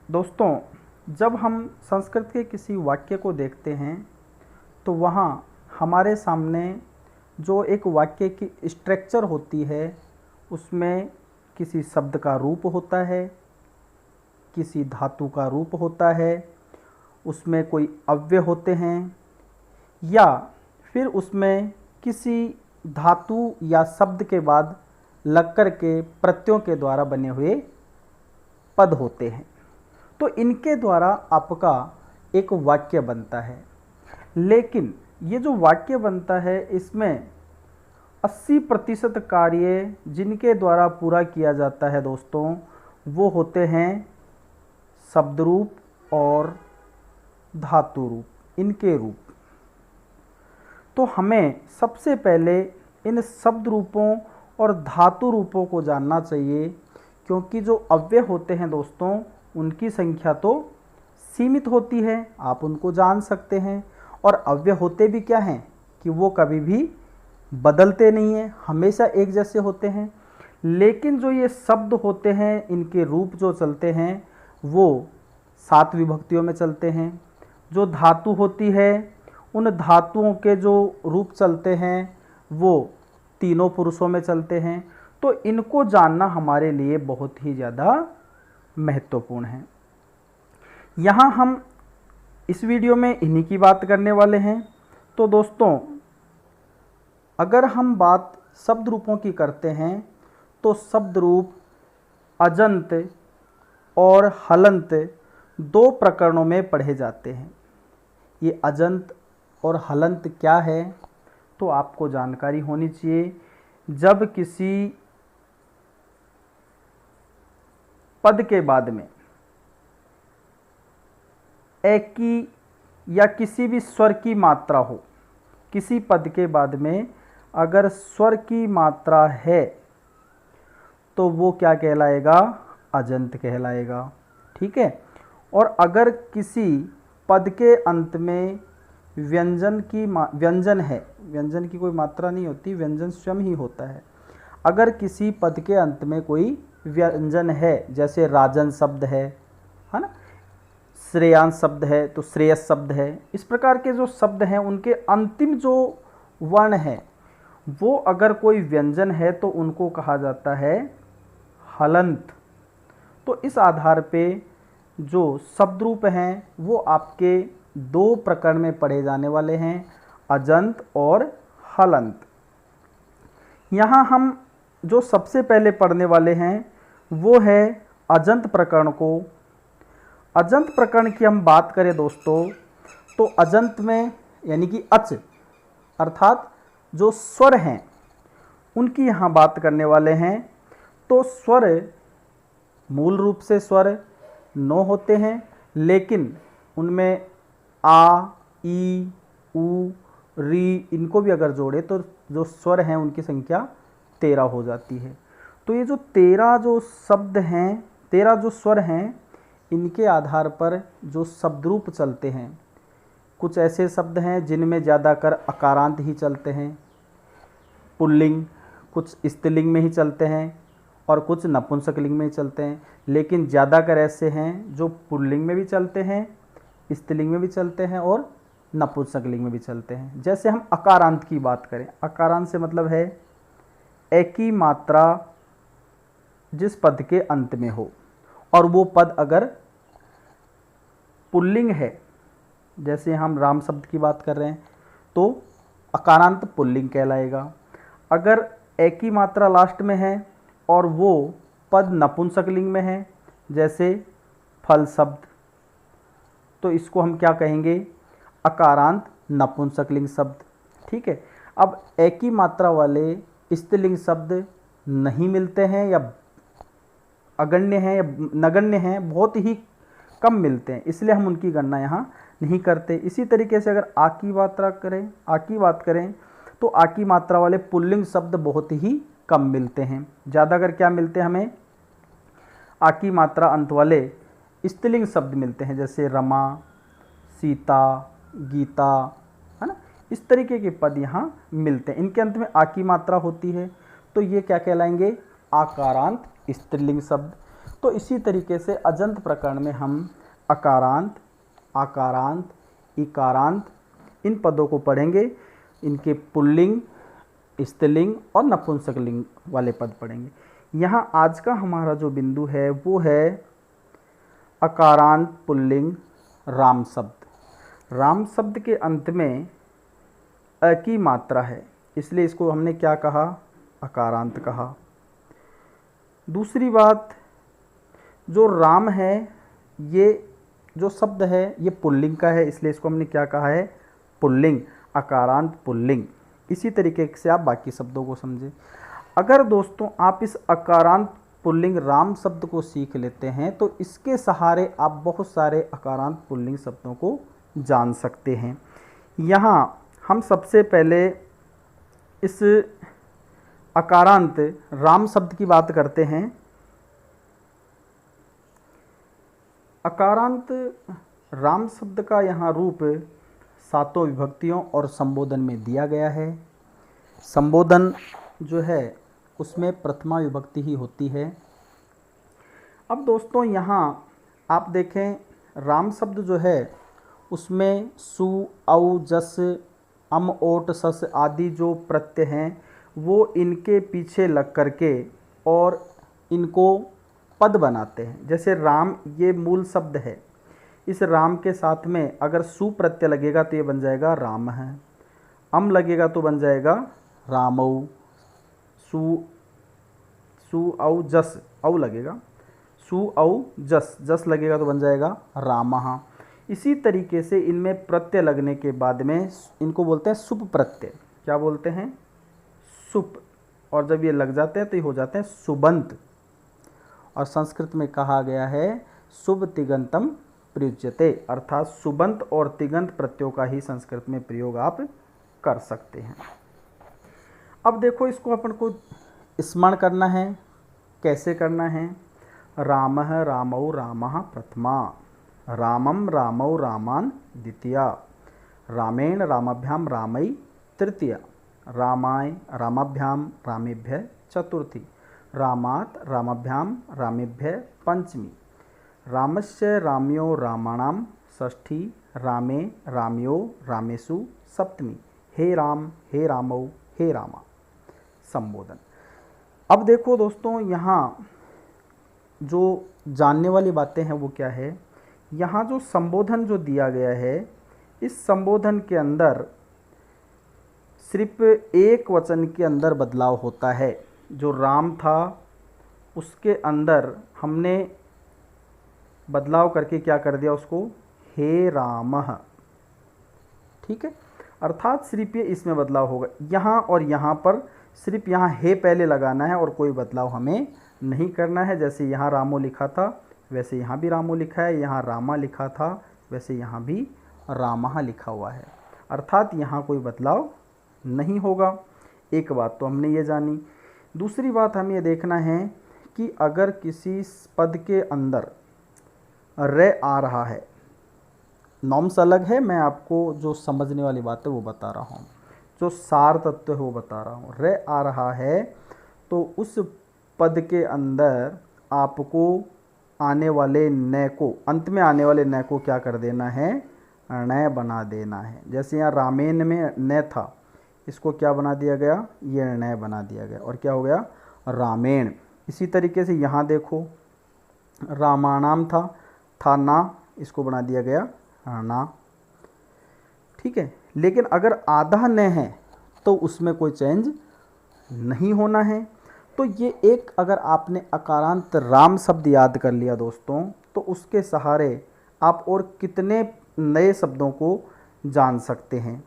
दोस्तों, जब हम संस्कृत के किसी वाक्य को देखते हैं तो वहाँ हमारे सामने जो एक वाक्य की स्ट्रक्चर होती है उसमें किसी शब्द का रूप होता है, किसी धातु का रूप होता है, उसमें कोई अव्यय होते हैं या फिर उसमें किसी धातु या शब्द के बाद लग कर के प्रत्ययों के द्वारा बने हुए पद होते हैं। तो इनके द्वारा आपका एक वाक्य बनता है। लेकिन ये जो वाक्य बनता है इसमें 80% कार्य जिनके द्वारा पूरा किया जाता है दोस्तों, वो होते हैं शब्द रूप और धातु रूप, इनके रूप। तो हमें सबसे पहले इन शब्द रूपों और धातु रूपों को जानना चाहिए, क्योंकि जो अव्यय होते हैं दोस्तों उनकी संख्या तो सीमित होती है, आप उनको जान सकते हैं। और अव्यय होते भी क्या हैं कि वो कभी भी बदलते नहीं हैं, हमेशा एक जैसे होते हैं। लेकिन जो ये शब्द होते हैं इनके रूप जो चलते हैं वो 7 विभक्तियों में चलते हैं। जो धातु होती है उन धातुओं के जो रूप चलते हैं वो तीनों पुरुषों में चलते हैं। तो इनको जानना हमारे लिए बहुत ही ज़्यादा महत्वपूर्ण है। यहाँ हम इस वीडियो में इन्हीं की बात करने वाले हैं। तो दोस्तों, अगर हम बात शब्द रूपों की करते हैं तो शब्द रूप अजंत और हलंत 2 प्रकरणों में पढ़े जाते हैं। ये अजंत और हलंत क्या है तो आपको जानकारी होनी चाहिए। जब किसी पद के बाद में एक की या किसी भी स्वर की मात्रा हो, किसी पद के बाद में अगर स्वर की मात्रा है तो वो क्या कहलाएगा? अजंत कहलाएगा। ठीक है। और अगर किसी पद के अंत में व्यंजन है, व्यंजन की कोई मात्रा नहीं होती, व्यंजन स्वयं ही होता है। अगर किसी पद के अंत में कोई व्यंजन है, जैसे राजन शब्द है ना, श्रेयांश शब्द है तो श्रेयस शब्द है, इस प्रकार के जो शब्द हैं उनके अंतिम जो वर्ण है वो अगर कोई व्यंजन है तो उनको कहा जाता है हलंत। तो इस आधार पे जो शब्द रूप हैं वो आपके 2 प्रकरण में पढ़े जाने वाले हैं, अजंत और हलंत। यहाँ हम जो सबसे पहले पढ़ने वाले हैं वो है अजंत प्रकरण को। अजंत प्रकरण की हम बात करें दोस्तों तो अजंत में यानी कि अच अर्थात जो स्वर हैं उनकी यहाँ बात करने वाले हैं। तो स्वर मूल रूप से स्वर 9 होते हैं, लेकिन उनमें आ, ई, उ, री इनको भी अगर जोड़े तो जो स्वर हैं उनकी संख्या 13 हो जाती है। तो ये जो 13 जो शब्द हैं, 13 जो स्वर हैं, इनके आधार पर जो शब्द रूप चलते हैं, कुछ ऐसे शब्द हैं जिनमें ज़्यादातर अकारांत ही चलते हैं, पुल्लिंग, कुछ स्त्रीलिंग में ही चलते हैं और कुछ नपुंसकलिंग में ही चलते हैं। लेकिन ज़्यादातर ऐसे हैं जो पुल्लिंग में भी चलते हैं, स्त्रीलिंग में भी चलते हैं और नपुंसकलिंग में भी चलते हैं। जैसे हम अकारांत की बात करें, अकारांत से मतलब है एक ही मात्रा जिस पद के अंत में हो और वो पद अगर पुल्लिंग है, जैसे हम राम शब्द की बात कर रहे हैं तो अकारांत पुल्लिंग कहलाएगा। अगर एक ही मात्रा लास्ट में है और वो पद नपुंसकलिंग में है, जैसे फल शब्द, तो इसको हम क्या कहेंगे? अकारांत नपुंसकलिंग शब्द। ठीक है। अब एक ही मात्रा वाले स्त्रीलिंग शब्द नहीं मिलते हैं या अगण्य हैं या नगण्य हैं, बहुत ही कम मिलते हैं, इसलिए हम उनकी गणना यहाँ नहीं करते। इसी तरीके से अगर आ की बात करें तो आ की मात्रा वाले पुल्लिंग शब्द बहुत ही कम मिलते हैं। ज़्यादा अगर क्या मिलते हैं हमें? आ की मात्रा अंत वाले स्त्रीलिंग शब्द मिलते हैं, जैसे रमा, सीता, गीता, है ना, इस तरीके के पद यहाँ मिलते हैं। इनके अंत में आ की मात्रा होती है तो ये क्या कहलाएंगे? आकारांत स्त्रीलिंग शब्द। तो इसी तरीके से अजंत प्रकरण में हम अकारांत, आकारांत, इकारांत इन पदों को पढ़ेंगे। इनके पुल्लिंग, स्त्रीलिंग और नपुंसकलिंग वाले पद पढ़ेंगे। यहाँ आज का हमारा जो बिंदु है वो है अकारांत पुल्लिंग राम शब्द। राम शब्द के अंत में अ की मात्रा है, इसलिए इसको हमने क्या कहा, अकारांत कहा। दूसरी बात, जो राम है ये जो शब्द है ये पुल्लिंग का है, इसलिए इसको हमने क्या कहा है, पुल्लिंग, अकारांत पुल्लिंग। इसी तरीके से आप बाकी शब्दों को समझें। अगर दोस्तों आप इस अकारांत पुल्लिंग राम शब्द को सीख लेते हैं तो इसके सहारे आप बहुत सारे अकारांत पुल्लिंग शब्दों को जान सकते हैं। यहाँ हम सबसे पहले इस अकारांत राम शब्द की बात करते हैं। अकारांत राम शब्द का यहाँ रूप सातों विभक्तियों और संबोधन में दिया गया है। संबोधन जो है उसमें प्रथमा विभक्ति ही होती है। अब दोस्तों यहाँ आप देखें, राम शब्द जो है उसमें सु, औ, जस, अम, ओट, सस आदि जो प्रत्यय हैं वो इनके पीछे लग करके और इनको पद बनाते हैं। जैसे राम ये मूल शब्द है, इस राम के साथ में अगर सु प्रत्यय लगेगा तो ये बन जाएगा राम है, अम लगेगा तो बन जाएगा रामौ, सु औ जस, औ लगेगा, सु औ जस, जस लगेगा तो बन जाएगा रामः। इसी तरीके से इनमें प्रत्यय लगने के बाद में इनको बोलते हैं सुप प्रत्यय। क्या बोलते हैं, सुप। और जब ये लग जाते हैं तो ये हो जाते हैं सुबंत। और संस्कृत में कहा गया है शुभ तिगंतम प्रयुज्यते, अर्थात सुबंत और तिगंत प्रत्ययों का ही संस्कृत में प्रयोग आप कर सकते हैं। अब देखो इसको अपन को स्मरण करना है। कैसे करना है, रामः रामौ रामः प्रथमा, रामम रामौ रामान द्वितीया, रामेण रामाभ्याम रामै तृतीया, रामाय रामाभ्याम रामेभ्य चतुर्थी, रामात् रामाभ्याम रामेभ्य पंचमी, रामस्य राम्यो रामाणाम षष्ठी, रामे राम्यो रामेषु सप्तमी, हे राम हे रामौ हे रामा। संबोधन। अब देखो दोस्तों यहाँ जो जानने वाली बातें हैं वो क्या है, यहाँ जो संबोधन जो दिया गया है इस संबोधन के अंदर सिर्फ एक वचन के अंदर बदलाव होता है। जो राम था उसके अंदर हमने बदलाव करके क्या कर दिया, उसको हे रामः। ठीक है, अर्थात सिर्फ ये इसमें बदलाव होगा। यहाँ और यहाँ पर सिर्फ यहाँ हे पहले लगाना है और कोई बदलाव हमें नहीं करना है। जैसे यहाँ रामो लिखा था वैसे यहाँ भी रामो लिखा है, यहाँ रामा लिखा था वैसे यहाँ भी रामः लिखा हुआ है, अर्थात यहाँ कोई बदलाव नहीं होगा। एक बात तो हमने ये जानी। दूसरी बात हमें ये देखना है कि अगर किसी पद के अंदर रे आ रहा है, नॉर्म्स अलग है, मैं आपको जो समझने वाली बात है वो बता रहा हूँ, जो सार तत्व है वो बता रहा हूँ। रे आ रहा है तो उस पद के अंदर आपको आने वाले न को, अंत में आने वाले न को क्या कर देना है, न बना देना है। जैसे यहाँ रामेन में न था, इसको क्या बना दिया गया, ये न बना दिया गया और क्या हो गया, रामेण। इसी तरीके से यहाँ देखो रामाणाम था ना, इसको बना दिया गया ना। ठीक है, लेकिन अगर आधा न है तो उसमें कोई चेंज नहीं होना है। तो ये एक, अगर आपने अकारांत राम शब्द याद कर लिया दोस्तों तो उसके सहारे आप और कितने नए शब्दों को जान सकते हैं।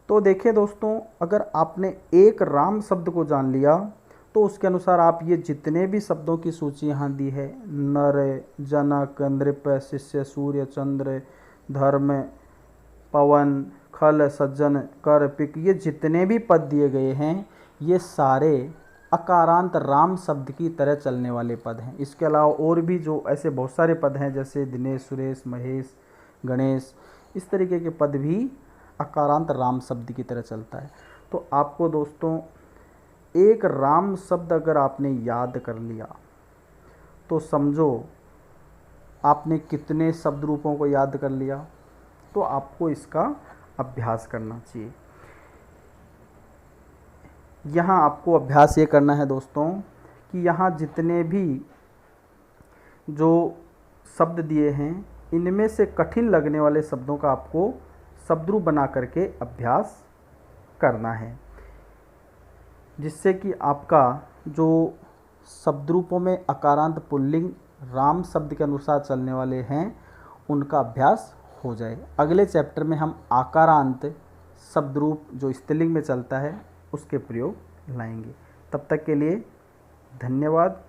तो देखिए दोस्तों, अगर आपने एक राम शब्द को जान लिया तो उसके अनुसार आप ये जितने भी शब्दों की सूची यहाँ दी है, नर, जनक, नृप, शिष्य, सूर्य, चंद्र, धर्म, पवन, खल, सज्जन, कर, पिक, ये जितने भी पद दिए गए हैं ये सारे अकारांत राम शब्द की तरह चलने वाले पद हैं। इसके अलावा और भी जो ऐसे बहुत सारे पद हैं जैसे दिनेश, सुरेश, महेश, गणेश, इस तरीके के पद भी अकारांत राम शब्द की तरह चलता है। तो आपको दोस्तों एक राम शब्द अगर आपने याद कर लिया तो समझो आपने कितने शब्द रूपों को याद कर लिया। तो आपको इसका अभ्यास करना चाहिए। यहाँ आपको अभ्यास ये करना है दोस्तों कि यहाँ जितने भी जो शब्द दिए हैं इनमें से कठिन लगने वाले शब्दों का आपको शब्द रूप बना करके अभ्यास करना है, जिससे कि आपका जो शब्द रूपों में अकारांत पुल्लिंग राम शब्द के अनुसार चलने वाले हैं उनका अभ्यास हो जाए। अगले चैप्टर में हम आकारांत शब्द रूप जो स्त्रीलिंग में चलता है उसके प्रयोग लाएंगे। तब तक के लिए धन्यवाद।